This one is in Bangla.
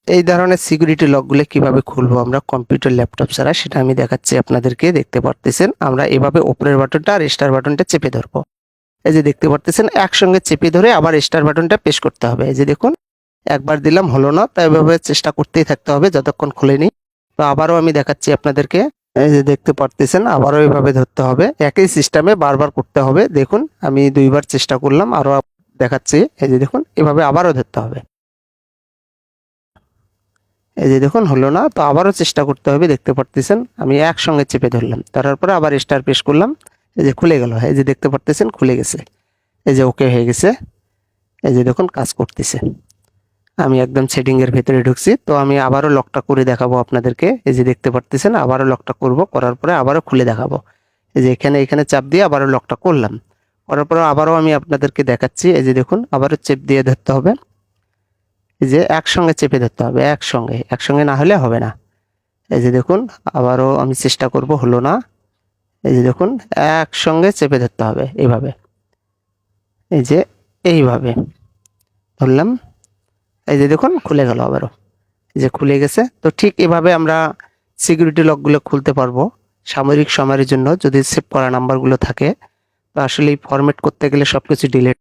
এই ধরনের সিকিউরিটি লকগুলো কিভাবে খুলবো আমরা কম্পিউটার ল্যাপটপ ছাড়া সেটা আমি দেখাচ্ছি আপনাদেরকে। দেখতে পারতেছেন আমরা এভাবে উপরের বাটনটা আর স্টার বাটনটা চেপে ধরবো। এই যে দেখতে পারতেছেন একসঙ্গে চেপে ধরে আবার স্টার বাটনটা প্রেস করতে হবে। এই যে দেখুন একবার দিলাম হলো না, তাই এভাবে চেষ্টা করতেই থাকতে হবে যতক্ষণ খুলেনি। তো আবারও আমি দেখাচ্ছি আপনাদেরকে। এই যে দেখতে পারতেছেন আবারও এভাবে ধরতে হবে, একই সিস্টেমে বারবার করতে হবে। দেখুন আমি 2বার চেষ্টা করলাম, আরও দেখাচ্ছি। এই যে দেখুন এভাবে আবারও ধরতে হবে। এই যে দেখুন হলো না, তো আবারও চেষ্টা করতে হবে। দেখতে পারতেছেন আমি একসঙ্গে চেপে ধরলাম, ধরার পরে আবার স্টার প্রেস করলাম। এই যে খুলে গেল, এই যে দেখতে পারতেছেন খুলে গেছে। এই যে ওকে হয়ে গেছে। এই যে দেখুন কাজ করতেছে। আমি একদম সেটিংয়ের ভেতরে ঢুকছি। তো আমি আবারও লকটা করে দেখাবো আপনাদেরকে। এই যে দেখতে পারতেছেন আবারও লকটা করব, করার পরে আবারও খুলে দেখাবো। এই যে এখানে চাপ দিয়ে আবারও লকটা করলাম, করার পরে আবারও আমি আপনাদেরকে দেখাচ্ছি। এই যে দেখুন আবারও চেপ দিয়ে ধরতে হবে। এই যে একসঙ্গে চেপে ধরতে হবে, একসঙ্গে না হলে হবে না। এই যে দেখুন আবারও আমি চেষ্টা করব, হলো না। এই যে দেখুন একসঙ্গে চেপে ধরতে হবে এইভাবে। এই যে এইভাবে ধরলাম। এই যে দেখুন খুলে গেল আবারও। এই যে খুলে গেছে। তো ঠিক এভাবে আমরা সিকিউরিটি লকগুলো খুলতে পারবো সাময়িক সময়ের জন্য, যদি সেভ করা নাম্বারগুলো থাকে। তো আসলে ফরম্যাট করতে গেলে সবকিছু ডিলিট